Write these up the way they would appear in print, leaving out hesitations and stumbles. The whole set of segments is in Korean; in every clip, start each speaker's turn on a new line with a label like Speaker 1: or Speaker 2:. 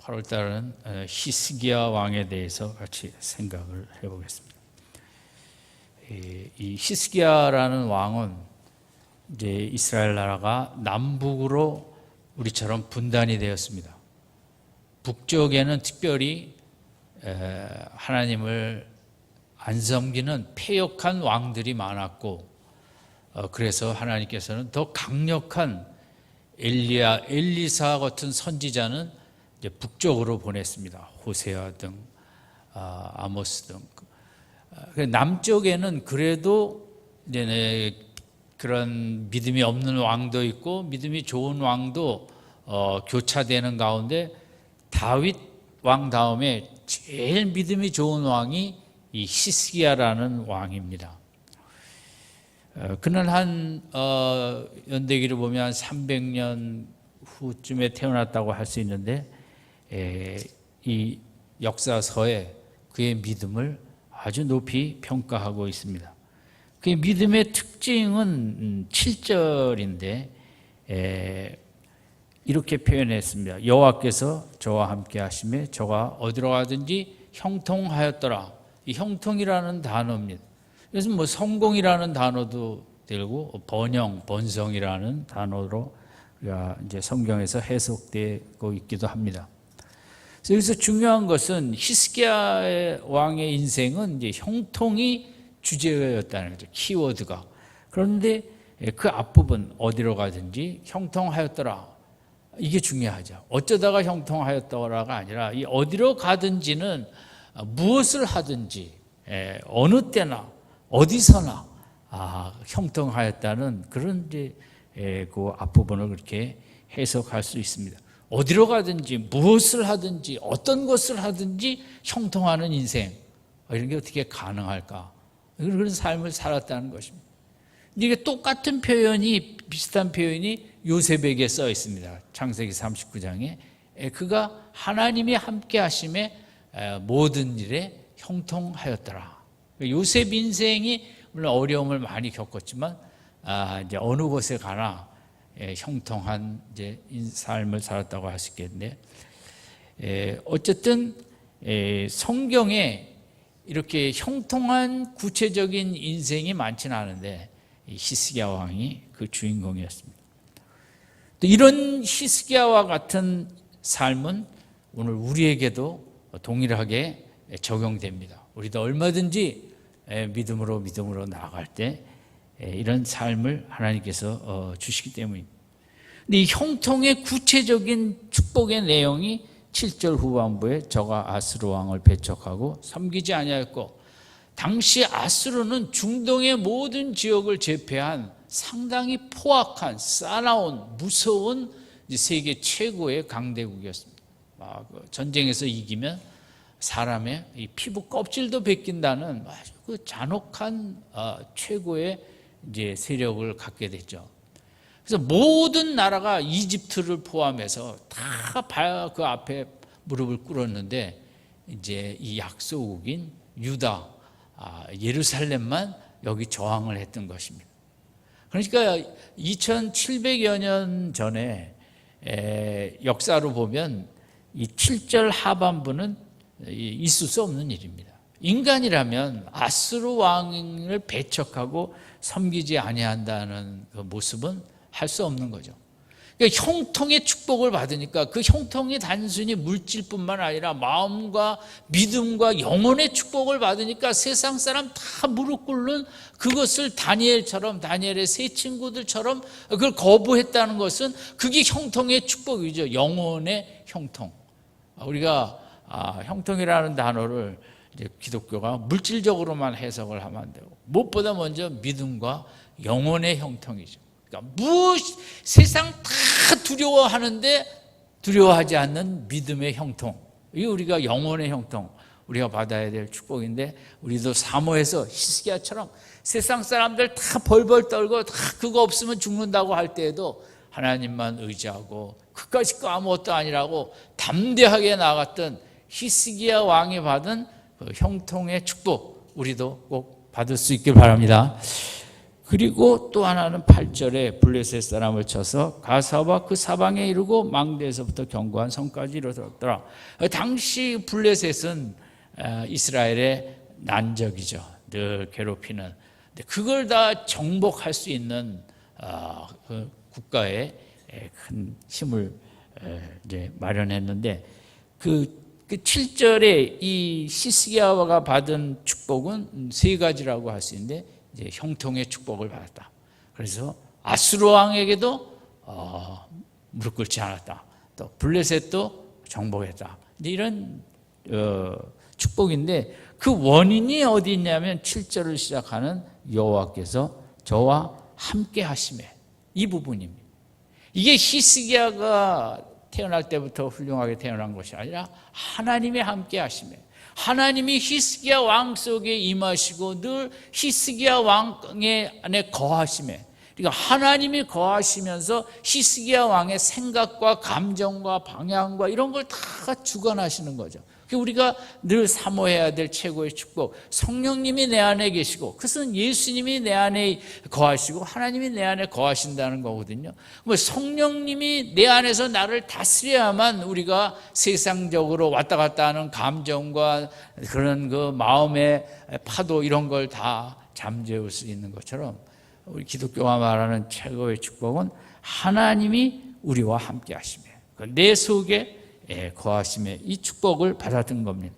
Speaker 1: 8월 달은 히스기야 왕에 대해서 같이 생각을 해보겠습니다. 이 히스기야라는 왕은 이제 이스라엘 나라가 남북으로 우리처럼 분단이 되었습니다. 북쪽에는 특별히 하나님을 안 섬기는 패역한 왕들이 많았고, 그래서 하나님께서는 더 강력한 엘리사 같은 선지자는 이제 북쪽으로 보냈습니다. 호세아 등 아모스 등. 남쪽에는 그래도 이제 그런 믿음이 없는 왕도 있고 믿음이 좋은 왕도 교차되는 가운데 다윗 왕 다음에 제일 믿음이 좋은 왕이 이 히스기야라는 왕입니다. 그는 한 연대기를 보면 한 300년 후쯤에 태어났다고 할 수 있는데, 이 역사서에 그의 믿음을 아주 높이 평가하고 있습니다. 그의 믿음의 특징은 7절인데 이렇게 표현했습니다. 여호와께서 저와 함께 하심에 저가 어디로 가든지 형통하였더라. 이 형통이라는 단어입니다. 그래서 뭐 성공이라는 단어도 되고 번성이라는 단어로 이제 성경에서 해석되고 있기도 합니다. 그래서 중요한 것은 히스기야 왕의 인생은 이제 형통이 주제였다는 거죠. 키워드가. 그런데 그 앞부분 어디로 가든지 형통하였더라. 이게 중요하죠. 어쩌다가 형통하였더라가 아니라 이 어디로 가든지는 무엇을 하든지 어느 때나 어디서나 형통하였다는 그런 이제 그 앞부분을 그렇게 해석할 수 있습니다. 어디로 가든지 무엇을 하든지 어떤 것을 하든지 형통하는 인생, 이런 게 어떻게 가능할까? 그런 삶을 살았다는 것입니다. 이게 똑같은 표현이, 비슷한 표현이 요셉에게 써 있습니다. 창세기 39장에 그가 하나님이 함께 하심에 모든 일에 형통하였더라. 요셉 인생이 물론 어려움을 많이 겪었지만 이제 어느 곳에 가나 형통한 이제 삶을 살았다고 할 수 있겠는데, 어쨌든 성경에 이렇게 형통한 구체적인 인생이 많지는 않은데 히스기야 왕이 그 주인공이었습니다. 또 이런 히스기야와 같은 삶은 오늘 우리에게도 동일하게 적용됩니다. 우리도 얼마든지 믿음으로 나아갈 때 이런 삶을 하나님께서 주시기 때문입니다. 근데 이 형통의 구체적인 축복의 내용이 7절 후반부에 저가 아스루 왕을 배척하고 섬기지 아니하였고, 당시 아스루는 중동의 모든 지역을 제패한 상당히 포악한 싸나운 무서운 세계 최고의 강대국이었습니다. 전쟁에서 이기면 사람의 이 피부 껍질도 벗긴다는 아주 그 잔혹한 최고의 이제 세력을 갖게 됐죠. 그래서 모든 나라가 이집트를 포함해서 다 그 앞에 무릎을 꿇었는데, 이제 이 약소국인 유다, 예루살렘만 여기 저항을 했던 것입니다. 그러니까 2700여 년 전에 역사로 보면 이 7절 하반부는 있을 수 없는 일입니다. 인간이라면 아스루 왕을 배척하고 섬기지 아니한다는 그 모습은 할 수 없는 거죠. 그러니까 형통의 축복을 받으니까 그 형통이 단순히 물질뿐만 아니라 마음과 믿음과 영혼의 축복을 받으니까 세상 사람 다 무릎 꿇는 그것을 다니엘의 세 친구들처럼 그걸 거부했다는 것은 그게 형통의 축복이죠. 영혼의 형통. 우리가 형통이라는 단어를 이제 기독교가 물질적으로만 해석을 하면 안 되고, 무엇보다 먼저 믿음과 영혼의 형통이죠. 그러니까 세상 다 두려워하는데 두려워하지 않는 믿음의 형통, 이게 우리가 영혼의 형통, 우리가 받아야 될 축복인데, 우리도 사모해서 히스기야처럼 세상 사람들 다 벌벌 떨고 다 그거 없으면 죽는다고 할 때에도 하나님만 의지하고 그까짓 거 아무것도 아니라고 담대하게 나갔던 히스기야 왕이 받은 그 형통의 축복, 우리도 꼭 받을 수 있길 바랍니다. 그리고 또 하나는 8절에 블레셋 사람을 쳐서 가사와 그 사방에 이르고 망대에서부터 견고한 성까지 이르렀더라. 당시 블레셋은 이스라엘의 난적이죠. 늘 괴롭히는. 그걸 다 정복할 수 있는 그 국가의 큰 힘을 이제 마련했는데 그 7절에 이 히스기야가 받은 축복은 세 가지라고 할 수 있는데 이제 형통의 축복을 받았다. 그래서 아수르 왕에게도 무릎 꿇지 않았다. 또 블레셋도 정복했다. 이런 축복인데 그 원인이 어디 있냐면 7절을 시작하는 여호와께서 저와 함께 하심에 이 부분입니다. 이게 히스기야가 태어날 때부터 훌륭하게 태어난 것이 아니라 하나님이 함께 하심에 하나님이 히스기야 왕 속에 임하시고 늘 히스기야 왕의 안에 거하심에 그러니까 하나님이 거하시면서 히스기야 왕의 생각과 감정과 방향과 이런 걸 다 주관하시는 거죠. 우리가 늘 사모해야 될 최고의 축복, 성령님이 내 안에 계시고 그것은 예수님이 내 안에 거하시고 하나님이 내 안에 거하신다는 거거든요. 성령님이 내 안에서 나를 다스려야만 우리가 세상적으로 왔다 갔다 하는 감정과 그런 그 마음의 파도 이런 걸 다 잠재울 수 있는 것처럼 우리 기독교가 말하는 최고의 축복은 하나님이 우리와 함께 하시며 내 속에 거하심에 이 축복을 받았던 겁니다.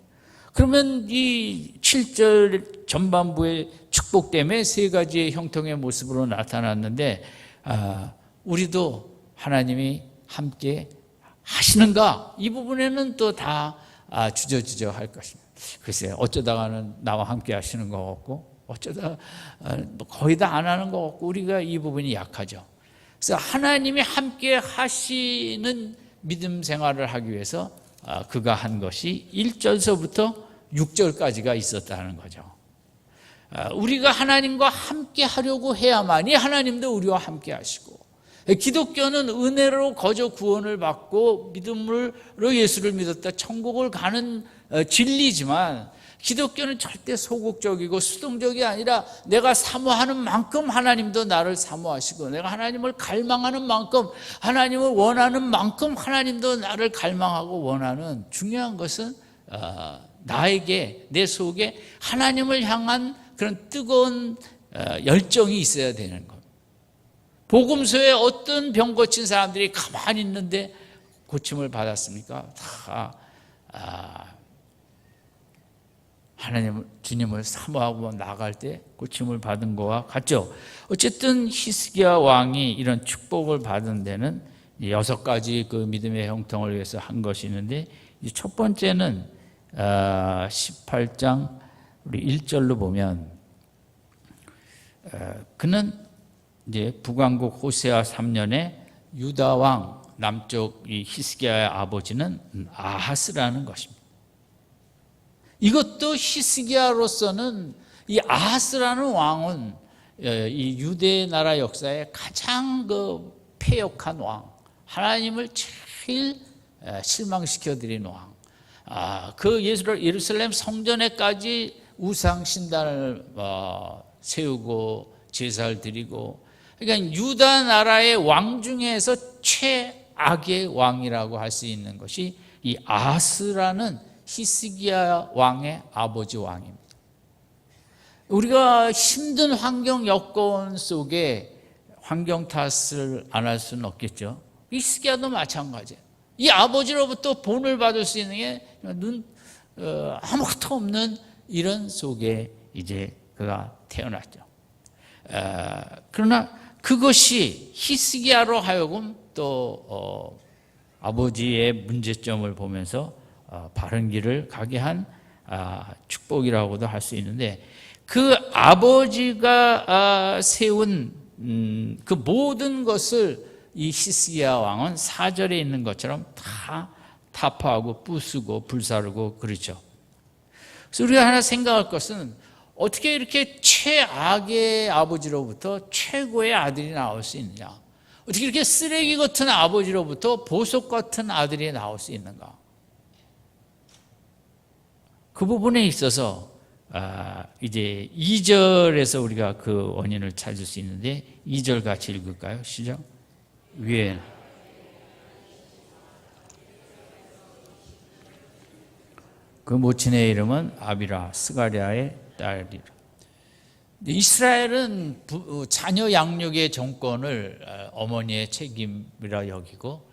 Speaker 1: 그러면 이 7절 전반부의 축복 때문에 세 가지의 형통의 모습으로 나타났는데 우리도 하나님이 함께 하시는가? 이 부분에는 또 다 주저주저 할 것입니다. 글쎄요, 어쩌다가는 나와 함께 하시는 것 같고 어쩌다 거의 다 안 하는 것 같고 우리가 이 부분이 약하죠. 그래서 하나님이 함께 하시는 믿음 생활을 하기 위해서 그가 한 것이 1절서부터 6절까지가 있었다는 거죠. 우리가 하나님과 함께 하려고 해야만이 하나님도 우리와 함께 하시고 기독교는 은혜로 거저 구원을 받고 믿음으로 예수를 믿었다 천국을 가는 진리지만 기독교는 절대 소극적이고 수동적이 아니라 내가 사모하는 만큼 하나님도 나를 사모하시고 내가 하나님을 갈망하는 만큼 하나님을 원하는 만큼 하나님도 나를 갈망하고 원하는 중요한 것은 나에게 내 속에 하나님을 향한 그런 뜨거운 열정이 있어야 되는 것. 복음서에 어떤 병 고친 사람들이 가만히 있는데 고침을 받았습니까? 다 하나님, 주님을 사모하고 나갈 때 고침을 받은 거와 같죠. 어쨌든 히스기야 왕이 이런 축복을 받은 데는 6가지 그 믿음의 형통을 위해서 한 것이 있는데 첫 번째는 18장 우리 1절로 보면 그는 이제 북왕국 호세아 3년에 유다 왕 남쪽 이 히스기야의 아버지는 아하스라는 것입니다. 이것도 히스기야로서는 이 아하스라는 왕은 이 유대 나라 역사의 가장 그 패역한 왕, 하나님을 제일 실망시켜드린 왕. 그 예루살렘 성전에까지 우상 신단을 세우고 제사를 드리고, 그러니까 유다 나라의 왕 중에서 최악의 왕이라고 할 수 있는 것이 이 아하스라는 히스기야 왕의 아버지 왕입니다. 우리가 힘든 환경 여건 속에 환경 탓을 안 할 수는 없겠죠. 히스기야도 마찬가지예요. 이 아버지로부터 본을 받을 수 있는 게 아무것도 없는 이런 속에 이제 그가 태어났죠. 그러나 그것이 히스기야로 하여금 또 아버지의 문제점을 보면서 바른 길을 가게 한 축복이라고도 할 수 있는데, 그 아버지가 세운 그 모든 것을 이 히스기야 왕은 4절에 있는 것처럼 다 타파하고 부수고 불사르고 그렇죠. 그래서 우리가 하나 생각할 것은 어떻게 이렇게 최악의 아버지로부터 최고의 아들이 나올 수 있느냐, 어떻게 이렇게 쓰레기 같은 아버지로부터 보석 같은 아들이 나올 수 있는가. 그 부분에 있어서 이제 2절에서 우리가 그 원인을 찾을 수 있는데 2절 같이 읽을까요? 시작. 위에 그 모친의 이름은 아비라 스가랴의 딸이라. 이스라엘은 자녀 양육의 정권을 어머니의 책임이라 여기고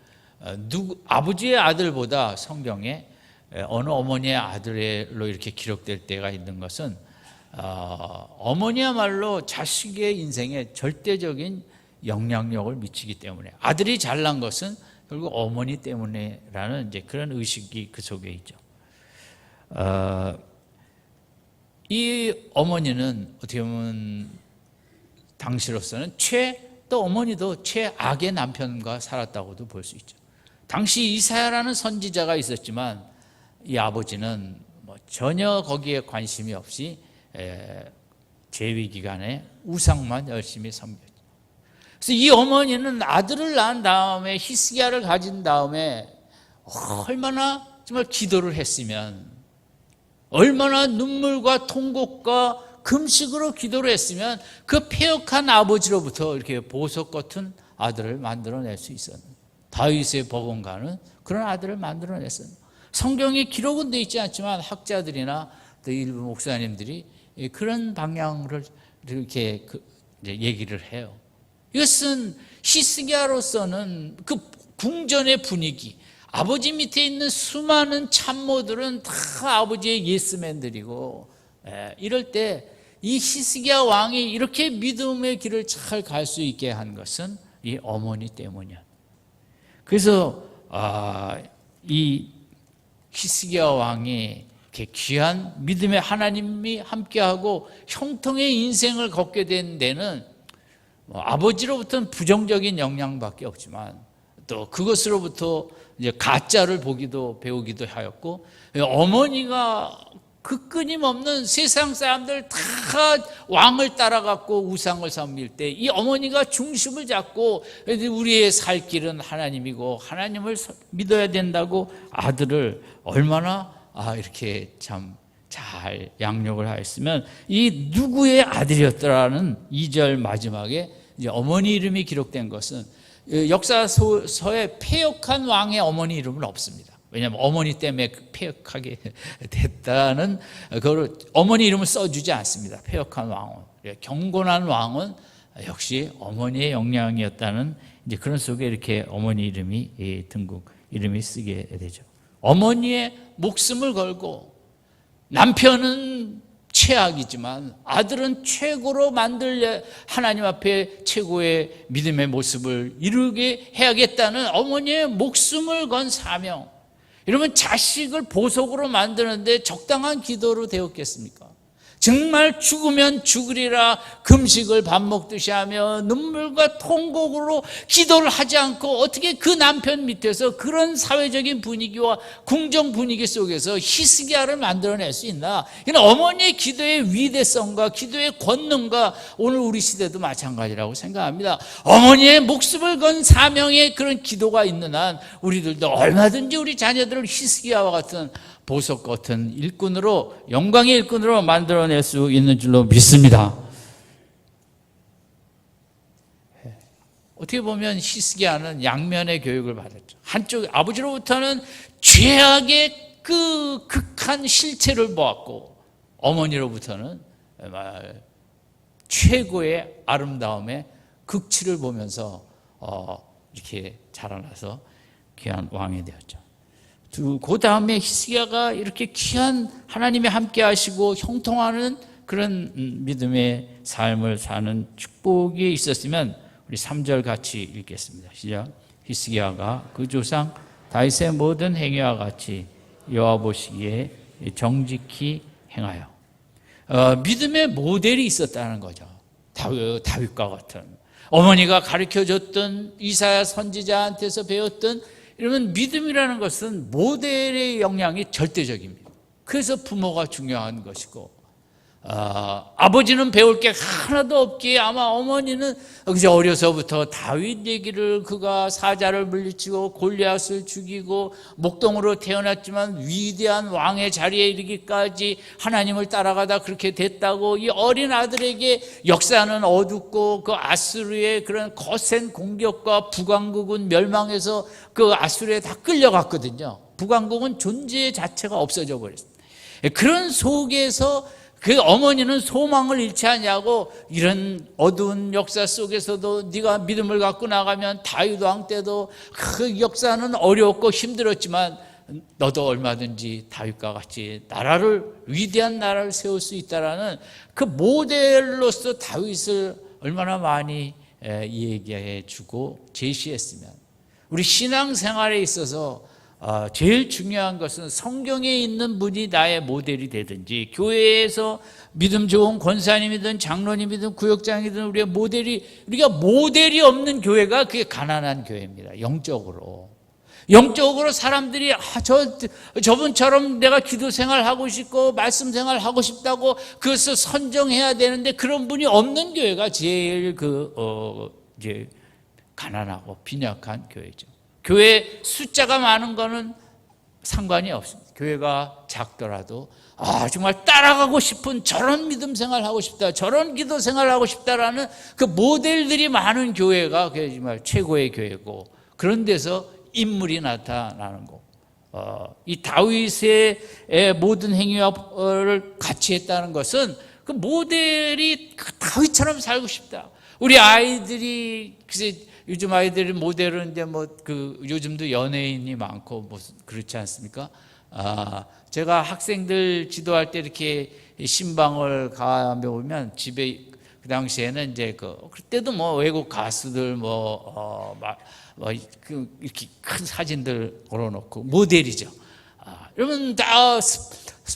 Speaker 1: 아버지의 아들보다 성경에 어느 어머니의 아들로 이렇게 기록될 때가 있는 것은 어머니야말로 자식의 인생에 절대적인 영향력을 미치기 때문에 아들이 잘난 것은 결국 어머니 때문에라는 이제 그런 의식이 그 속에 있죠. 이 어머니는 어떻게 보면 당시로서는 또 어머니도 최악의 남편과 살았다고도 볼 수 있죠. 당시 이사야라는 선지자가 있었지만 이 아버지는 전혀 거기에 관심이 없이 재위 기간에 우상만 열심히 섬겼죠. 그래서 이 어머니는 아들을 낳은 다음에 히스기야를 가진 다음에 얼마나 정말 기도를 했으면, 얼마나 눈물과 통곡과 금식으로 기도를 했으면 그 패역한 아버지로부터 이렇게 보석 같은 아들을 만들어낼 수 있었는데, 다윗의 버금가는 그런 아들을 만들어냈습니다. 성경에 기록은 되어 있지 않지만 학자들이나 일부 목사님들이 그런 방향을 이렇게 얘기를 해요. 이것은 히스기야로서는 그 궁전의 분위기, 아버지 밑에 있는 수많은 참모들은 다 아버지의 예스맨들이고, 이럴 때 이 히스기야 왕이 이렇게 믿음의 길을 잘 갈 수 있게 한 것은 이 어머니 때문이야. 그래서 이 히스기야 왕이 이렇게 귀한 믿음의 하나님이 함께하고 형통의 인생을 걷게 된 데는 아버지로부터는 부정적인 영향밖에 없지만 또 그것으로부터 이제 가짜를 배우기도 하였고, 어머니가 그 끊임없는 세상 사람들 다 왕을 따라갔고 우상을 섬길 때 이 어머니가 중심을 잡고 우리의 살 길은 하나님이고 하나님을 믿어야 된다고 아들을 얼마나 이렇게 참 잘 양육을 하였으면 이 누구의 아들이었더라는 2절 마지막에 이제 어머니 이름이 기록된 것은 역사서에 패역한 왕의 어머니 이름은 없습니다. 왜냐하면 어머니 때문에 패역하게 됐다는 그걸 어머니 이름을 써주지 않습니다. 패역한 왕은, 경건한 왕은 역시 어머니의 영향이었다는 이제 그런 속에 이렇게 어머니 이름이 등극 이름이 쓰게 되죠. 어머니의 목숨을 걸고 남편은 최악이지만 아들은 최고로 만들 하나님 앞에 최고의 믿음의 모습을 이루게 해야겠다는 어머니의 목숨을 건 사명. 이러면 자식을 보석으로 만드는데 적당한 기도로 되었겠습니까? 정말 죽으면 죽으리라 금식을 밥 먹듯이 하며 눈물과 통곡으로 기도를 하지 않고 어떻게 그 남편 밑에서 그런 사회적인 분위기와 궁정 분위기 속에서 히스기야를 만들어낼 수 있나? 이는 어머니의 기도의 위대성과 기도의 권능과 오늘 우리 시대도 마찬가지라고 생각합니다. 어머니의 목숨을 건 사명의 그런 기도가 있는 한 우리들도 얼마든지 우리 자녀들을 히스기야와 같은 보석 같은 일꾼으로, 영광의 일꾼으로 만들어낼 수 있는 줄로 믿습니다. 어떻게 보면 히스기야는 양면의 교육을 받았죠. 한쪽 아버지로부터는 죄악의 그 극한 실체를 보았고, 어머니로부터는 최고의 아름다움의 극치를 보면서 이렇게 자라나서 귀한 왕이 되었죠. 그 다음에 히스기야가 이렇게 귀한 하나님이 함께 하시고 형통하는 그런 믿음의 삶을 사는 축복이 있었으면 우리 3절 같이 읽겠습니다. 시작. 히스기야가 그 조상 다윗의 모든 행위와 같이 여호와 보시기에 정직히 행하여, 믿음의 모델이 있었다는 거죠. 다윗과 같은 어머니가 가르쳐줬던 이사야 선지자한테서 배웠던, 이러면 믿음이라는 것은 모델의 영향이 절대적입니다. 그래서 부모가 중요한 것이고, 아버지는 배울 게 하나도 없기에 아마 어머니는 그저 어려서부터 다윗 얘기를, 그가 사자를 물리치고 골리앗을 죽이고 목동으로 태어났지만 위대한 왕의 자리에 이르기까지 하나님을 따라가다 그렇게 됐다고, 이 어린 아들에게 역사는 어둡고 그 아수르의 그런 거센 공격과 북왕국은 멸망해서 그 아수르에 다 끌려갔거든요. 북왕국은 존재 자체가 없어져 버렸어요. 그런 속에서 그 어머니는 소망을 잃지 않냐고, 이런 어두운 역사 속에서도 네가 믿음을 갖고 나가면 다윗 왕 때도 그 역사는 어려웠고 힘들었지만 너도 얼마든지 다윗과 같이 위대한 나라를 세울 수 있다라는 그 모델로서 다윗을 얼마나 많이 얘기해 주고 제시했으면, 우리 신앙생활에 있어서 제일 중요한 것은 성경에 있는 분이 나의 모델이 되든지, 교회에서 믿음 좋은 권사님이든 장로님이든 구역장이든 우리가 모델이 없는 교회가 그게 가난한 교회입니다. 영적으로 사람들이 저분처럼 내가 기도 생활하고 싶고 말씀 생활하고 싶다고 그것을 선정해야 되는데, 그런 분이 없는 교회가 제일 이제 가난하고 빈약한 교회죠. 교회 숫자가 많은 거는 상관이 없습니다. 교회가 작더라도 정말 따라가고 싶은, 저런 믿음 생활하고 싶다, 저런 기도 생활하고 싶다라는 그 모델들이 많은 교회가 정말 최고의 교회고, 그런 데서 인물이 나타나는 거. 이 다윗의 모든 행위를 같이 했다는 것은 그 모델이 다윗처럼 살고 싶다. 우리 아이들이 요즘 아이들이 모델은 이제 요즘도 연예인이 많고 그렇지 않습니까? 제가 학생들 지도할 때 이렇게 신방을 가보면 집에 그 당시에는 이제 그때도 외국 가수들 이렇게 큰 사진들 걸어놓고 모델이죠. 여러분 다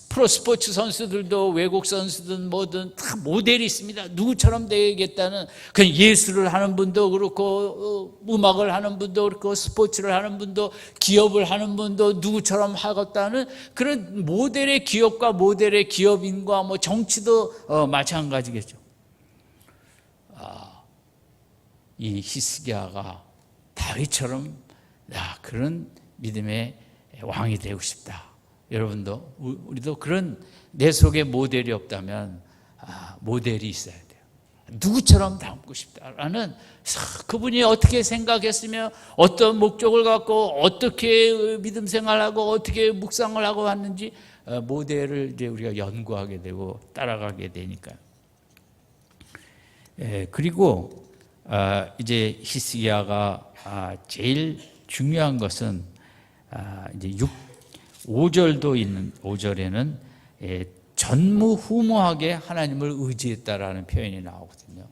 Speaker 1: 프로 스포츠 선수들도 외국 선수든 뭐든 다 모델이 있습니다. 누구처럼 되겠다는, 그냥 예술을 하는 분도 그렇고 음악을 하는 분도 그렇고 스포츠를 하는 분도 기업을 하는 분도 누구처럼 하겠다는 그런 모델의 기업과 모델의 기업인과 정치도 마찬가지겠죠. 이 히스기야가 다윗처럼 그런 믿음의 왕이 되고 싶다. 여러분도 우리도 그런 내 속에 모델이 없다면 모델이 있어야 돼요. 누구처럼 닮고 싶다라는, 그분이 어떻게 생각했으며 어떤 목적을 갖고 어떻게 믿음 생활하고 어떻게 묵상을 하고 왔는지 모델을 이제 우리가 연구하게 되고 따라가게 되니까요. 그리고 이제 히스기야가 제일 중요한 것은 이제 5절도 있는 5절에는 전무후무하게 하나님을 의지했다라는 표현이 나오거든요.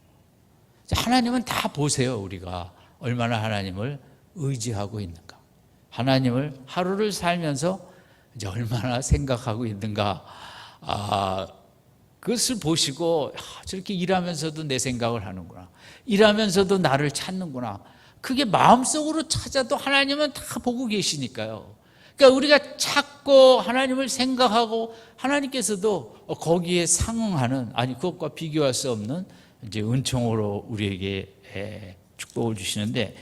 Speaker 1: 하나님은 다 보세요. 우리가 얼마나 하나님을 의지하고 있는가, 하나님을 하루를 살면서 이제 얼마나 생각하고 있는가, 그것을 보시고 저렇게 일하면서도 내 생각을 하는구나, 일하면서도 나를 찾는구나, 그게 마음속으로 찾아도 하나님은 다 보고 계시니까요. 그러니까 우리가 찾고 하나님을 생각하고 하나님께서도 거기에 상응하는, 그것과 비교할 수 없는 이제 은총으로 우리에게 축복을 주시는데,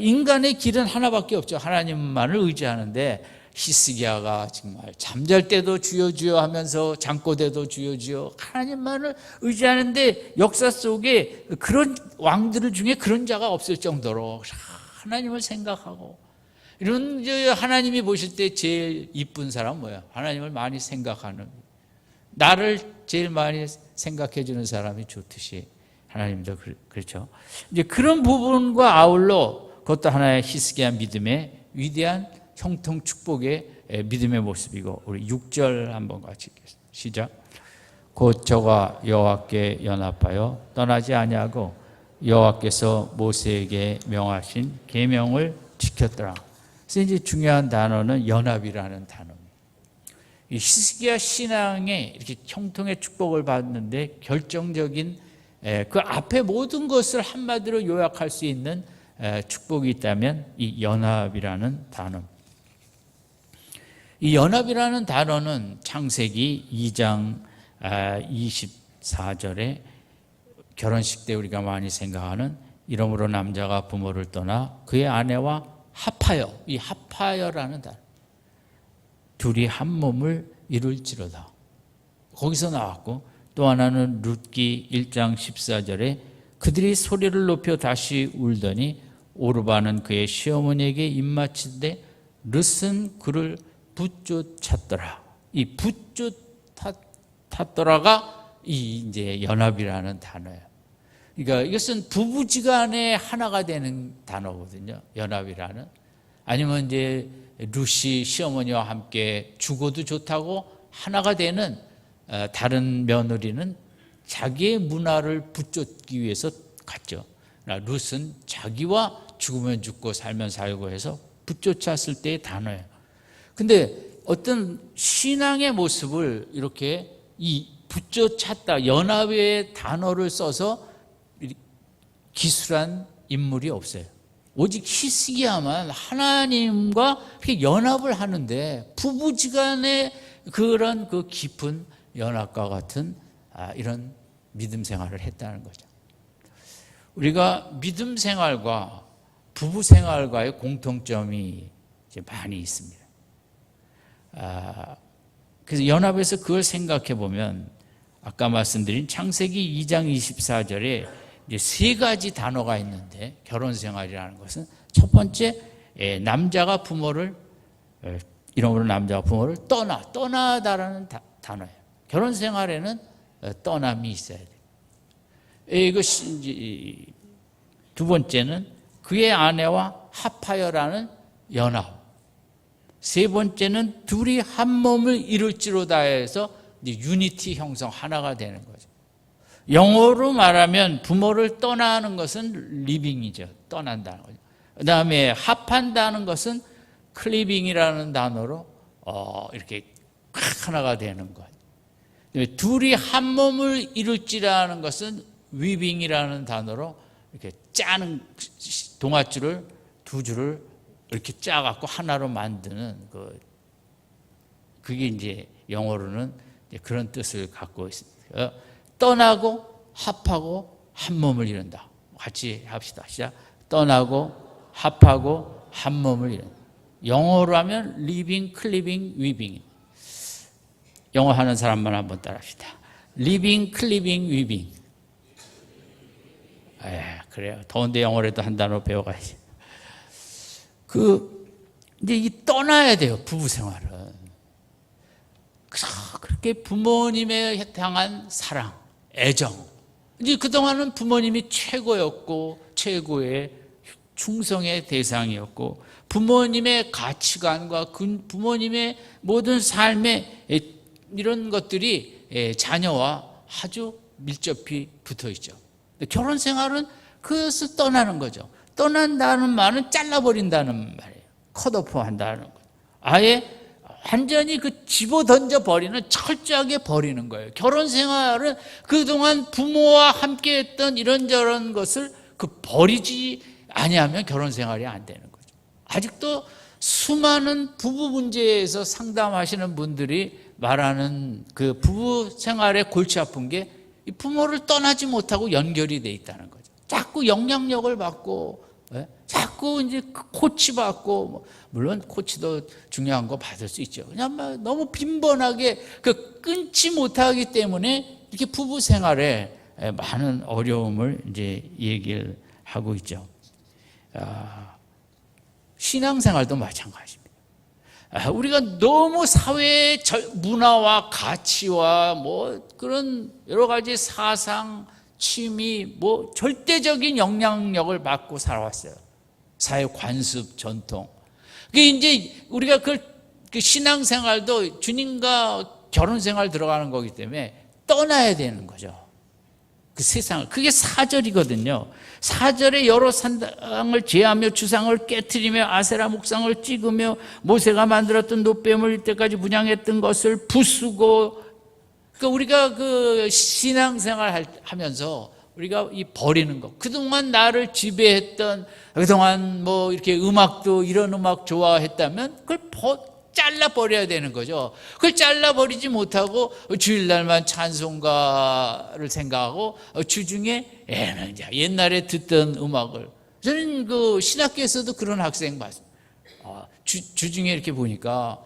Speaker 1: 인간의 길은 하나밖에 없죠. 하나님만을 의지하는데, 히스기야가 정말 잠잘 때도 주여 주여 하면서 잠꼬대도 주여 주여 하나님만을 의지하는데, 역사 속에 그런 왕들 중에 그런 자가 없을 정도로 하나님을 생각하고, 이런 하나님이 보실 때 제일 이쁜 사람은 뭐야? 하나님을 많이 생각하는, 나를 제일 많이 생각해 주는 사람이 좋듯이 하나님도 그렇죠. 이제 그런 부분과 아울러 그것도 하나의 히스기야 믿음의 위대한 형통 축복의 믿음의 모습이고, 우리 6절 한번 같이 읽겠습니다. 시작. 곧 저가 여호와께 연합하여 떠나지 아니하고 여호와께서 모세에게 명하신 계명을 지켰더라. 그래서 이제 중요한 단어는 연합이라는 단어입니다. 이 히스기야 신앙에 이렇게 형통의 축복을 받는데 결정적인 그 앞에 모든 것을 한마디로 요약할 수 있는 축복이 있다면 이 연합이라는 단어. 이 연합이라는 단어는 창세기 2장 24절에 결혼식 때 우리가 많이 생각하는 이러므로 남자가 부모를 떠나 그의 아내와 합하여, 이 합하여라는 단어, 둘이 한 몸을 이룰지로다. 거기서 나왔고, 또 하나는 룻기 1장 14절에 그들이 소리를 높여 다시 울더니 오르바는 그의 시어머니에게 입맞추되 룻은 그를 붙쫓았더라. 이 붙쫓았더라가 이 이제 연합이라는 단어예요. 그러니까 이것은 부부지간에 하나가 되는 단어거든요. 연합이라는. 아니면 이제 룻이 시어머니와 함께 죽어도 좋다고 하나가 되는 다른 며느리는 자기의 문화를 붙잡기 위해서 갔죠. 룻은 자기와 죽으면 죽고 살면 살고 해서 붙쫓았을 때의 단어예요. 근데 어떤 신앙의 모습을 이렇게 이 붙쫓았다, 연합의 단어를 써서 기술한 인물이 없어요. 오직 히스기야만 하나님과 연합을 하는데 부부지간의 그런 그 깊은 연합과 같은 이런 믿음 생활을 했다는 거죠. 우리가 믿음 생활과 부부 생활과의 공통점이 이제 많이 있습니다. 그래서 연합에서 그걸 생각해 보면 아까 말씀드린 창세기 2장 24절에 이제 세 가지 단어가 있는데 결혼 생활이라는 것은 첫 번째, 남자가 부모를, 이러므로 남자가 부모를 떠나다라는 단어예요. 결혼 생활에는 떠남이 있어야 돼요. 이것이 두 번째는 그의 아내와 합하여라는 연합. 세 번째는 둘이 한 몸을 이룰지로다 해서 이제 유니티 형성, 하나가 되는 거죠. 영어로 말하면 부모를 떠나는 것은 리빙이죠. 떠난다는 거죠. 그 다음에 합한다는 것은 클리빙이라는 단어로 이렇게 하나가 되는 거예요. 둘이 한 몸을 이룰지라는 것은 위빙이라는 단어로 이렇게 짜는, 동아줄을 두 줄을 이렇게 짜갖고 하나로 만드는 그게 이제 영어로는 이제 그런 뜻을 갖고 있습니다. 떠나고 합하고 한 몸을 이룬다. 같이 합시다. 시작. 떠나고 합하고 한 몸을 이룬다. 영어로 하면 리빙, 클리빙, 위빙. 영어 하는 사람만 한번 따라합시다. 리빙, 클리빙, 위빙. 그래요. 더운데 영어라도 한 단어 배워가야지. 이제 이 떠나야 돼요. 부부 생활은. 그렇게 부모님에 향한 사랑, 애정. 이제 그동안은 부모님이 최고였고, 최고의 충성의 대상이었고, 부모님의 가치관과 부모님의 모든 삶의 이런 것들이 자녀와 아주 밀접히 붙어 있죠. 결혼 생활은 그것을 떠나는 거죠. 떠난다는 말은 잘라버린다는 말이에요. 컷오프 한다는 거예요. 아예 완전히 집어 던져 버리는, 철저하게 버리는 거예요. 결혼 생활은 그동안 부모와 함께 했던 이런저런 것을 버리지 아니하면 결혼 생활이 안 되는 거죠. 아직도 수많은 부부 문제에서 상담하시는 분들이 말하는 그 부부 생활의 골치 아픈 게 부모를 떠나지 못하고 연결이 돼 있다는 거죠. 자꾸 영향력을 받고, 자꾸 이제 코치 받고, 물론 코치도 중요한 거 받을 수 있죠. 그냥 너무 빈번하게 끊지 못하기 때문에 이렇게 부부 생활에 많은 어려움을 이제 얘기를 하고 있죠. 신앙생활도 마찬가지입니다. 우리가 너무 사회의 문화와 가치와 그런 여러 가지 사상, 취미, 절대적인 영향력을 받고 살아왔어요. 사회 관습, 전통. 그게 이제 우리가 그 신앙생활도 주님과 결혼생활 들어가는 거기 때문에 떠나야 되는 거죠. 그 세상을. 그게 4절이거든요. 4절에 여러 산당을 제하며 주상을 깨트리며 아세라 목상을 찍으며 모세가 만들었던 노뱀을 이때까지 분양했던 것을 부수고, 그러니까 우리가 그 신앙생활 하면서 우리가 이 버리는 것, 그동안 나를 지배했던, 그동안 이렇게 음악도 이런 음악 좋아했다면 그걸 잘라버려야 되는 거죠. 그걸 잘라버리지 못하고 주일날만 찬송가를 생각하고 주중에 옛날에 듣던 음악을, 저는 그 신학교에서도 그런 학생 봤어요. 주중에 이렇게 보니까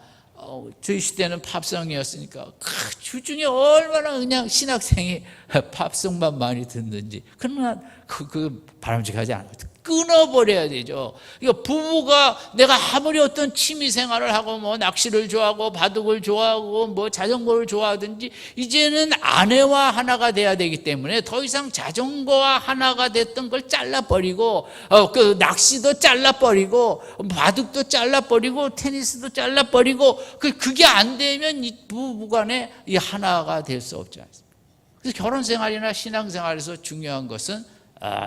Speaker 1: 저희 시대는 팝송이었으니까 주중에 얼마나 그냥 신학생이 팝송만 많이 듣는지. 그러나 그 바람직하지 않아요. 끊어버려야 되죠. 그러니까 부부가 내가 아무리 어떤 취미 생활을 하고 뭐 낚시를 좋아하고 바둑을 좋아하고 뭐 자전거를 좋아하든지 이제는 아내와 하나가 돼야 되기 때문에 더 이상 자전거와 하나가 됐던 걸 잘라버리고 그 낚시도 잘라버리고 바둑도 잘라버리고 테니스도 잘라버리고 그게 안 되면 이 부부간에 이 하나가 될 수 없지 않습니까? 그래서 결혼 생활이나 신앙 생활에서 중요한 것은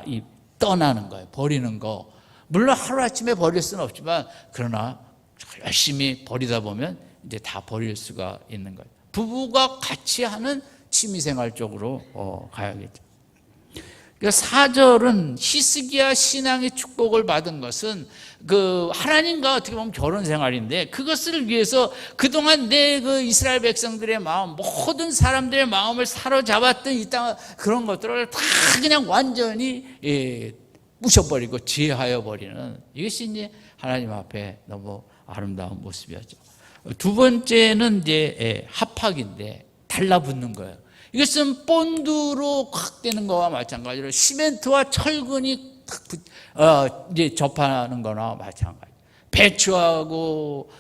Speaker 1: 이 떠나는 거예요. 버리는 거. 물론 하루아침에 버릴 수는 없지만 그러나 열심히 버리다 보면 이제 다 버릴 수가 있는 거예요. 부부가 같이 하는 취미생활 쪽으로 가야겠죠. 그러니까 4절은 히스기야 신앙의 축복을 받은 것은 그 하나님과 어떻게 보면 결혼 생활인데, 그것을 위해서 그동안 내 그 이스라엘 백성들의 마음, 모든 사람들의 마음을 사로잡았던 이 땅 그런 것들을 다 그냥 완전히 부셔버리고 제하여 버리는, 이것이 이제 하나님 앞에 너무 아름다운 모습이었죠. 두 번째는 이제 합학인데 달라붙는 거예요. 이것은 본드로 확 되는 거와 마찬가지로 시멘트와 철근이 이제 접하는 거나 마찬가지. 배추하고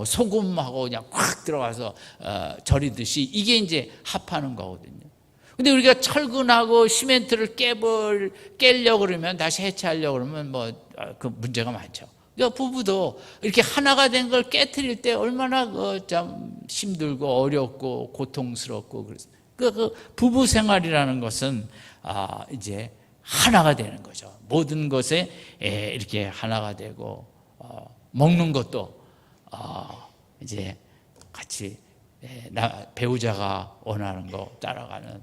Speaker 1: 소금하고 그냥 확 들어가서 절이듯이 이게 이제 합하는 거거든요. 근데 우리가 철근하고 시멘트를 깨려고 그러면, 다시 해체하려고 그러면 그 문제가 많죠. 그러니까 부부도 이렇게 하나가 된 걸 깨트릴 때 얼마나 참 힘들고 어렵고 고통스럽고 그렇습니다. 그 부부 생활이라는 것은 이제 하나가 되는 거죠. 모든 것에 이렇게 하나가 되고 먹는 것도 이제 같이 배우자가 원하는 거 따라가는.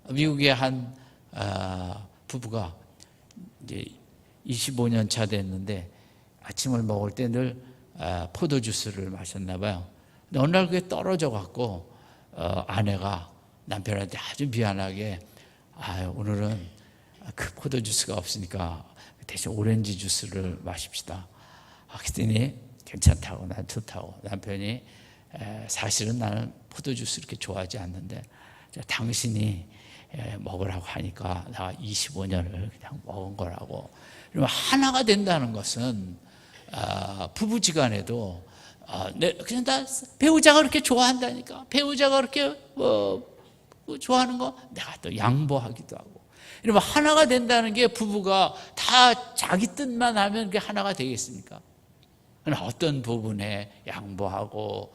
Speaker 1: 미국의 한 부부가 이제 25년 차 됐는데 아침을 먹을 때 늘 포도주스를 마셨나 봐요. 근데 어느 날 그게 떨어져 갖고 아내가 남편한테 아주 미안하게 오늘은 그 포도주스가 없으니까 대신 오렌지 주스를 마십시다. 그랬더니 괜찮다고, 난 좋다고. 남편이 사실은 나는 포도주스 이렇게 좋아하지 않는데 당신이 먹으라고 하니까 나 25년을 그냥 먹은 거라고. 그러면 하나가 된다는 것은 부부지간에도 그냥 다 배우자가 그렇게 좋아한다니까, 배우자가 그렇게 좋아하는 거 내가 또 양보하기도 하고. 이러면 하나가 된다는 게, 부부가 다 자기 뜻만 하면 그게 하나가 되겠습니까? 어떤 부분에 양보하고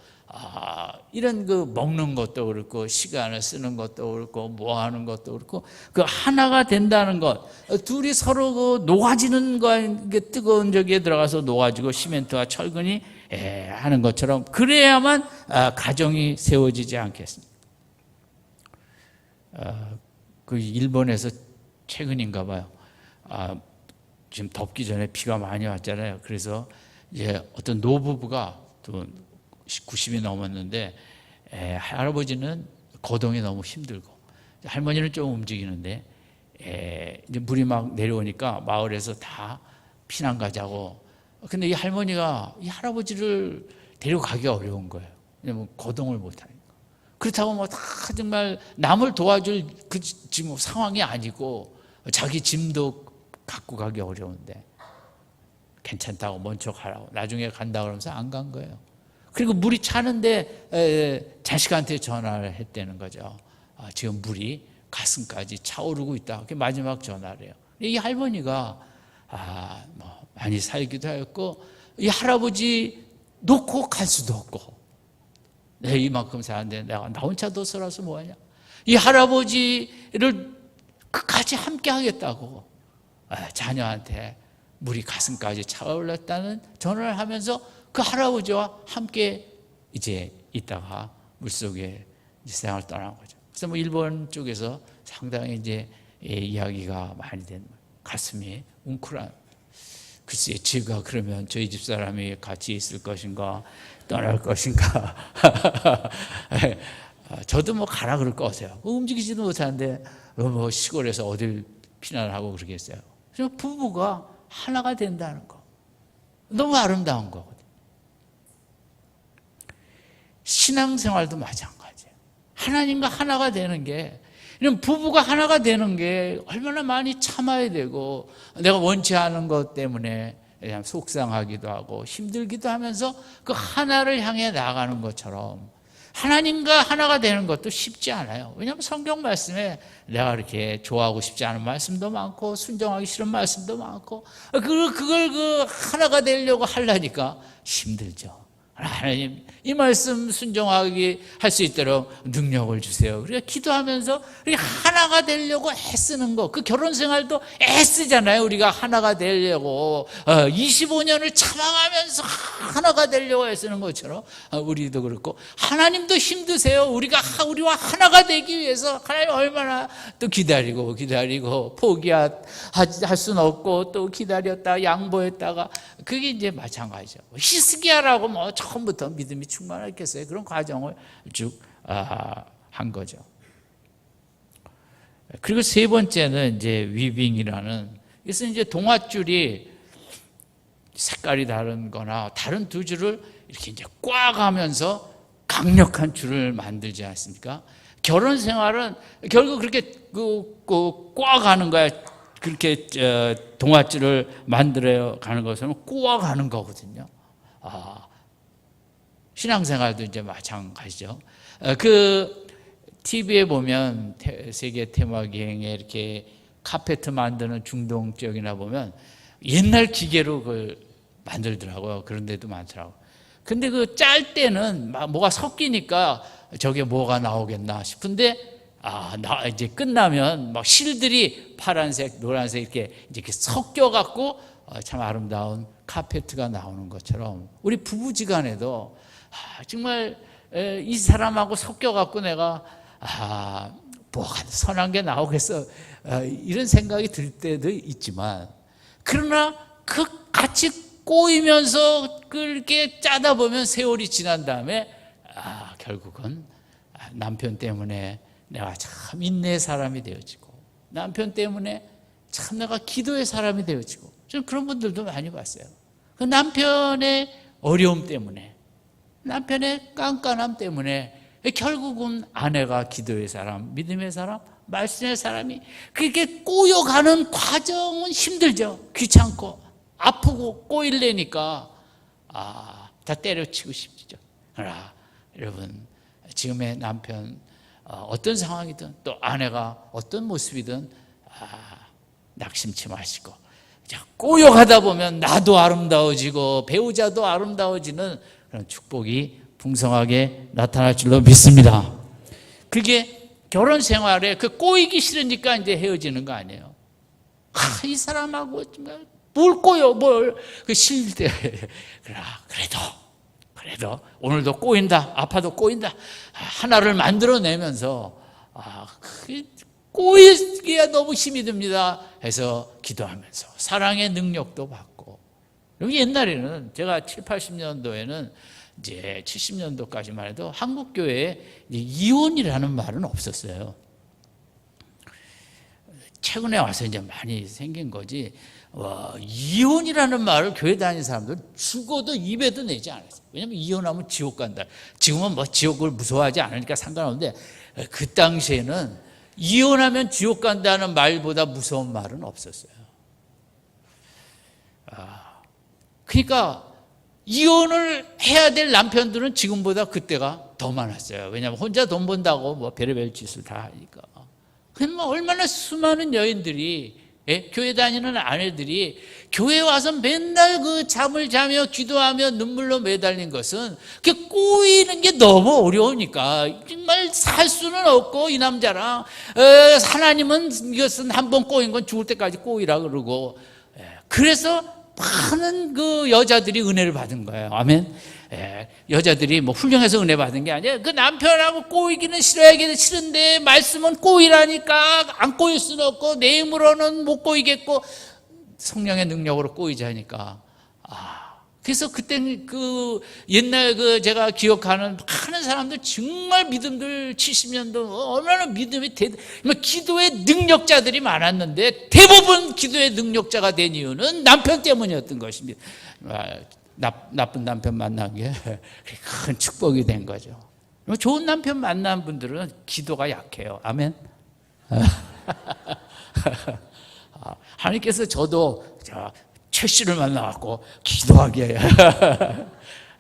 Speaker 1: 이런 그 먹는 것도 그렇고 시간을 쓰는 것도 그렇고 뭐 하는 것도 그렇고 그 하나가 된다는 것, 둘이 서로 그 녹아지는 거, 뜨거운 저기에 들어가서 녹아지고 시멘트와 철근이 하는 것처럼 그래야만 가정이 세워지지 않겠습니까? 그 일본에서 최근인가 봐요. 지금 덥기 전에 비가 많이 왔잖아요. 그래서 이제 어떤 노부부가 또 90이 넘었는데 할아버지는 거동이 너무 힘들고 할머니는 좀 움직이는데 이제 물이 막 내려오니까 마을에서 다 피난 가자고. 근데 이 할머니가 이 할아버지를 데려가기 어려운 거예요. 왜냐면 거동을 못하니까. 그렇다고 뭐 다 정말 남을 도와줄 그 지금 상황이 아니고 자기 짐도 갖고 가기 어려운데 괜찮다고 먼저 가라고. 나중에 간다 그러면서 안 간 거예요. 그리고 물이 차는데 자식한테 전화를 했다는 거죠. 지금 물이 가슴까지 차오르고 있다. 그게 마지막 전화래요. 이 할머니가 뭐 많이 살기도 했고 이 할아버지 놓고 갈 수도 없고, 내가 이만큼 사는데 내가 나 혼자 더 살아서 뭐하냐. 이 할아버지를 끝까지 함께 하겠다고 자녀한테 물이 가슴까지 차올랐다는 전화를 하면서 그 할아버지와 함께 이제 있다가 물속에 세상을 떠난 거죠. 그래서 뭐 일본 쪽에서 상당히 이제 이야기가 많이 된, 가슴이 웅크란. 글쎄 제가 그러면 저희 집사람이 같이 있을 것인가 떠날 것인가. 저도 뭐 가라 그럴 것 같아요. 움직이지도 못하는데 뭐 시골에서 어딜 피난하고 그러겠어요. 그래서 부부가 하나가 된다는 거 너무 아름다운 거거든요. 신앙생활도 마찬가지예요. 하나님과 하나가 되는 게, 이런 부부가 하나가 되는 게 얼마나 많이 참아야 되고, 내가 원치 않은 것 때문에 그냥 속상하기도 하고 힘들기도 하면서 그 하나를 향해 나아가는 것처럼 하나님과 하나가 되는 것도 쉽지 않아요. 왜냐하면 성경 말씀에 내가 이렇게 좋아하고 싶지 않은 말씀도 많고 순종하기 싫은 말씀도 많고, 그걸 하나가 되려고 하려니까 힘들죠. 하나님, 이 말씀 순종하게 할 수 있도록 능력을 주세요. 우리가 기도하면서 우리가 하나가 되려고 애쓰는 거, 그 결혼 생활도 애쓰잖아요. 우리가 하나가 되려고 25년을 참아가면서 하나가 되려고 애쓰는 것처럼 우리도 그렇고, 하나님도 힘드세요. 우리와 하나가 되기 위해서 하나님 얼마나 또 기다리고 포기할 수는 없고 또 기다렸다 양보했다가, 그게 이제 마찬가지죠. 히스기야라고 뭐 처음부터 믿음이 충만했겠어요. 그런 과정을 쭉 한 거죠. 그리고 세 번째는 이제 위빙이라는, 이것은 이제 동아줄이 색깔이 다른 거나 다른 두 줄을 이렇게 이제 꽉 하면서 강력한 줄을 만들지 않습니까? 결혼 생활은 결국 그렇게 꽉 하는 거야. 그렇게 동아줄을 만들어 가는 것은 꽉 하는 거거든요. 신앙생활도 이제 마찬가지죠. 그 TV에 보면 세계 테마기행에 이렇게 카페트 만드는 중동 지역이나 보면 옛날 기계로 그걸 만들더라고요. 그런 데도 많더라고요. 근데 그 짤 때는 막 뭐가 섞이니까 저게 뭐가 나오겠나 싶은데, 이제 끝나면 막 실들이 파란색, 노란색 이렇게 섞여갖고 참 아름다운 카페트가 나오는 것처럼, 우리 부부지간에도 정말 이 사람하고 섞여갖고 내가 뭐가 선한 게 나오겠어, 이런 생각이 들 때도 있지만, 그러나 그 같이 꼬이면서 그렇게 짜다 보면 세월이 지난 다음에 결국은 남편 때문에 내가 참 인내의 사람이 되어지고, 남편 때문에 참 내가 기도의 사람이 되어지고, 저는 그런 분들도 많이 봤어요. 그 남편의 어려움 때문에, 남편의 깐깐함 때문에 결국은 아내가 기도의 사람, 믿음의 사람, 말씀의 사람이 그렇게 꼬여가는 과정은 힘들죠. 귀찮고 아프고 꼬일래니까 다 때려치고 싶죠. 그러나 여러분, 지금의 남편 어떤 상황이든 또 아내가 어떤 모습이든 낙심치 마시고, 꼬여가다 보면 나도 아름다워지고 배우자도 아름다워지는 그런 축복이 풍성하게 나타날 줄로 믿습니다. 그게 결혼 생활에 그 꼬이기 싫으니까 이제 헤어지는 거 아니에요. 이 사람하고 뭘 꼬여, 그 싫을 때. 그래도 오늘도 꼬인다, 아파도 꼬인다, 하나를 만들어내면서 꼬이기가 너무 힘이 듭니다 해서 기도하면서 사랑의 능력도 받고. 옛날에는 제가 7, 80년도에는 이제 70년도까지만 해도 한국 교회에 이혼이라는 말은 없었어요. 최근에 와서 이제 많이 생긴 거지. 이혼이라는 말을 교회 다니는 사람들은 죽어도 입에도 내지 않았어요. 왜냐하면 이혼하면 지옥 간다. 지금은 뭐 지옥을 무서워하지 않으니까 상관없는데, 그 당시에는 이혼하면 지옥 간다는 말보다 무서운 말은 없었어요. 그러니까 이혼을 해야 될 남편들은 지금보다 그때가 더 많았어요. 왜냐하면 혼자 돈 번다고 뭐 별의별 짓을 다 하니까. 그러면 얼마나 수많은 여인들이, 교회 다니는 아내들이 교회 와서 맨날 그 잠을 자며 기도하며 눈물로 매달린 것은 그 꼬이는 게 너무 어려우니까, 정말 살 수는 없고, 이 남자랑 하나님은 이것은 한번 꼬인 건 죽을 때까지 꼬이라 그러고, 그래서 많은 그 여자들이 은혜를 받은 거예요. 아멘. 여자들이 뭐 훌륭해서 은혜 받은 게 아니에요. 그 남편하고 꼬이기는 싫은데 말씀은 꼬이라니까 안 꼬일 수는 없고, 내 힘으로는 못 꼬이겠고, 성령의 능력으로 꼬이자 하니까 그래서 그때 옛날 제가 기억하는 많은 사람들 정말 믿음들 70년도 얼마나 믿음이 기도의 능력자들이 많았는데 대부분 기도의 능력자가 된 이유는 남편 때문이었던 것입니다. 나쁜 남편 만난 게 큰 축복이 된 거죠. 좋은 남편 만난 분들은 기도가 약해요. 아멘. 하나님께서 저도 최 씨를 만나갖고 기도하게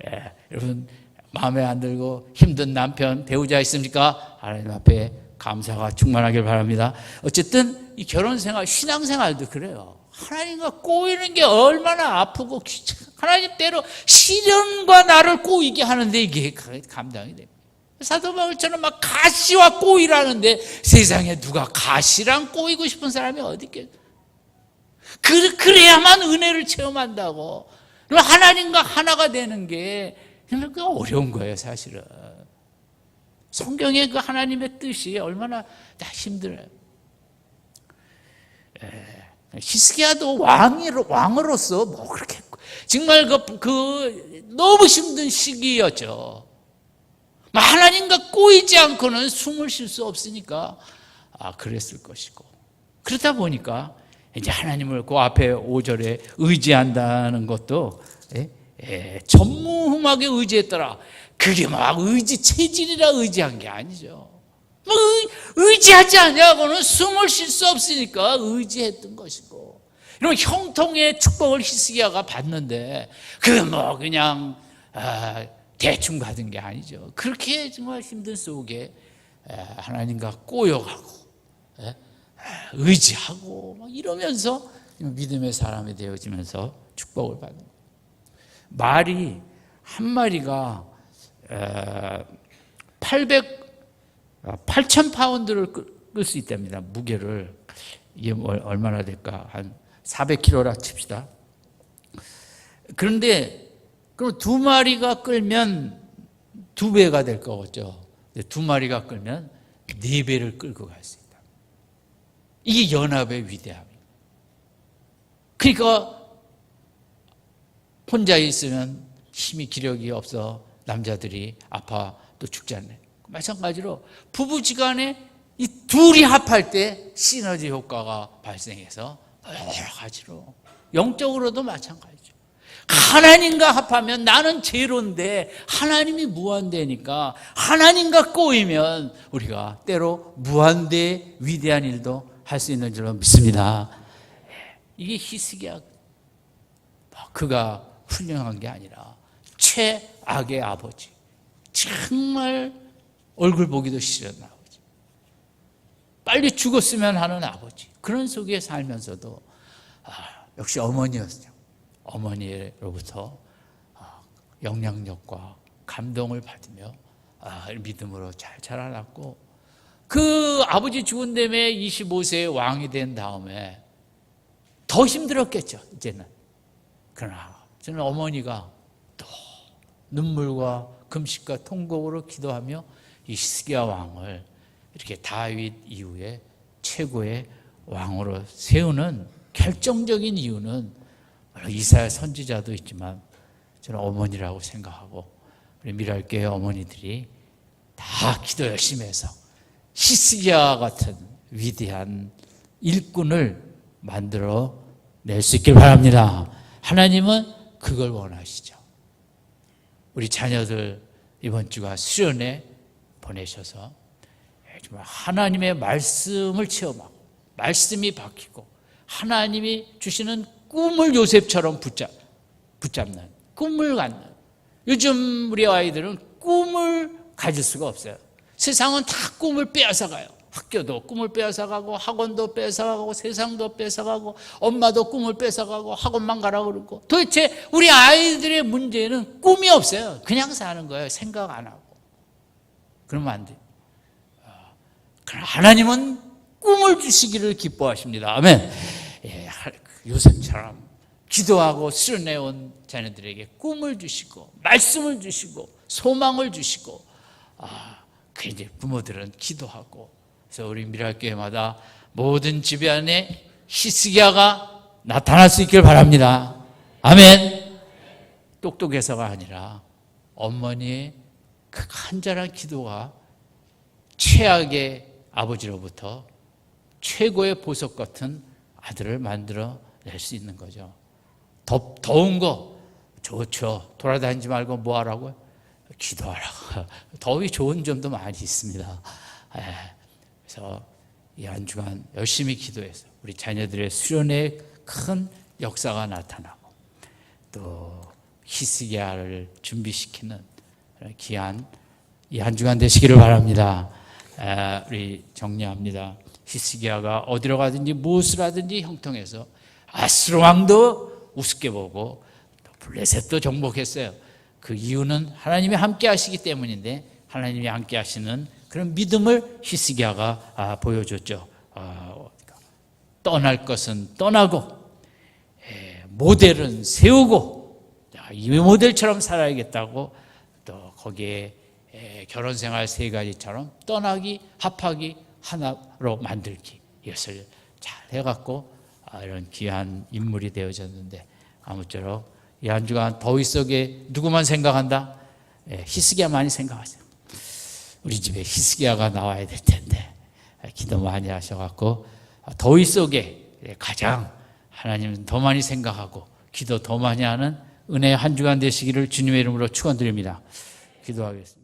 Speaker 1: 예, 여러분 마음에 안 들고 힘든 남편 배우자 있습니까? 하나님 앞에 감사가 충만하길 바랍니다. 어쨌든 이 결혼생활 신앙생활도 그래요. 하나님과 꼬이는 게 얼마나 아프고 하나님대로 시련과 나를 꼬이게 하는데 이게 감당이 됩니다. 사도 바울처럼 막 가시와 꼬이라는데 세상에 누가 가시랑 꼬이고 싶은 사람이 어디 있겠어요? 그래야만 은혜를 체험한다고. 하나님과 하나가 되는 게 어려운 거예요, 사실은. 성경의 그 하나님의 뜻이 얼마나 힘들어요. 히스기야도 왕으로서 뭐 그렇게 정말 너무 힘든 시기였죠. 하나님과 꼬이지 않고는 숨을 쉴 수 없으니까 그랬을 것이고, 그러다 보니까 이제 하나님을 그 앞에 5절에 의지한다는 것도 전무후무하게 의지했더라. 그게 막 의지 체질이라 의지한 게 아니죠. 의지하지 않냐고는 숨을 쉴 수 없으니까 의지했던 것이고, 이런 형통의 축복을 히스기야가 받는데 그냥 대충 받은 게 아니죠. 그렇게 정말 힘든 속에 하나님과 꼬여가고 의지하고 이러면서 믿음의 사람이 되어지면서 축복을 받는 거예요. 말이 한 마리가 8,000파운드를 끌 수 있답니다. 무게를. 이게 얼마나 될까? 한 400kg라 칩시다. 그런데 그럼 두 마리가 끌면 2배가 될 거겠죠. 두 마리가 끌면 4배를 끌고 갈 수 있다. 이게 연합의 위대함이에요. 그러니까 혼자 있으면 힘이 기력이 없어 남자들이 아파 또 죽지 않네. 마찬가지로 부부지간에 이 둘이 합할 때 시너지 효과가 발생해서 여러 가지로 영적으로도 마찬가지죠. 하나님과 합하면 나는 제로인데 하나님이 무한대니까 하나님과 꼬이면 우리가 때로 무한대 위대한 일도 할 수 있는 줄로 믿습니다. 이게 히스기야. 그가 훌륭한 게 아니라 최악의 아버지, 정말 얼굴 보기도 싫은 아버지, 빨리 죽었으면 하는 아버지, 그런 속에 살면서도 역시 어머니였어요. 어머니로부터 영향력과 감동을 받으며 믿음으로 잘 자라났고, 그 아버지 죽은 다음에 25세에 왕이 된 다음에 더 힘들었겠죠, 이제는. 그러나 저는 어머니가 또 눈물과 금식과 통곡으로 기도하며 이 히스기야 왕을 이렇게 다윗 이후에 최고의 왕으로 세우는 결정적인 이유는 이사야 선지자도 있지만 저는 어머니라고 생각하고, 우리 미랄교회 어머니들이 다 기도 열심히 해서 히스기야 같은 위대한 일꾼을 만들어 낼 수 있길 바랍니다. 하나님은 그걸 원하시죠. 우리 자녀들 이번 주가 수련회 보내셔서 정말 하나님의 말씀을 체험하고 말씀이 바뀌고 하나님이 주시는 꿈을 요셉처럼 붙잡는, 꿈을 갖는. 요즘 우리 아이들은 꿈을 가질 수가 없어요. 세상은 다 꿈을 빼앗아가요. 학교도 꿈을 빼앗아가고 학원도 뺏어가고 세상도 뺏어가고 엄마도 꿈을 뺏어가고 학원만 가라고 그러고, 도대체 우리 아이들의 문제는 꿈이 없어요. 그냥 사는 거예요. 생각 안 하고. 그러면 안 돼요. 그러나 하나님은 꿈을 주시기를 기뻐하십니다. 아멘. 요셉처럼 기도하고 수련해온 자녀들에게 꿈을 주시고 말씀을 주시고 소망을 주시고, 그 이제 부모들은 기도하고. 그래서 우리 미랄교회마다 모든 집에 안에 히스기야가 나타날 수 있길 바랍니다. 아멘. 똑똑해서가 아니라 어머니의 그 간절한 기도가 최악의 아버지로부터 최고의 보석 같은 아들을 만들어낼 수 있는 거죠. 더운 거 좋죠. 돌아다니지 말고 뭐 하라고요? 기도하라고. 더위 좋은 점도 많이 있습니다. 그래서 이 한 주간 열심히 기도해서 우리 자녀들의 수련에 큰 역사가 나타나고 또 히스기야를 준비시키는 귀한 이 한 주간 되시기를 바랍니다. 우리 정리합니다. 히스기야가 어디로 가든지 무엇을 하든지 형통해서 아스로 왕도 우습게 보고 또 블레셋도 정복했어요. 그 이유는 하나님이 함께 하시기 때문인데 하나님이 함께 하시는 그런 믿음을 히스기야가 보여줬죠. 떠날 것은 떠나고 모델은 세우고 이 모델처럼 살아야겠다고 또 거기에 결혼생활 3가지처럼 떠나기, 합하기, 하나로 만들기 이것을 잘 해갖고 이런 귀한 인물이 되어졌는데 아무쪼록 이 한 주간 더위 속에 누구만 생각한다? 히스기야 많이 생각하세요. 우리 집에 히스기야가 나와야 될 텐데 기도 많이 하셔갖고 더위 속에 가장 하나님은 더 많이 생각하고 기도 더 많이 하는 은혜의 한 주간 되시기를 주님의 이름으로 축원드립니다. 기도하겠습니다.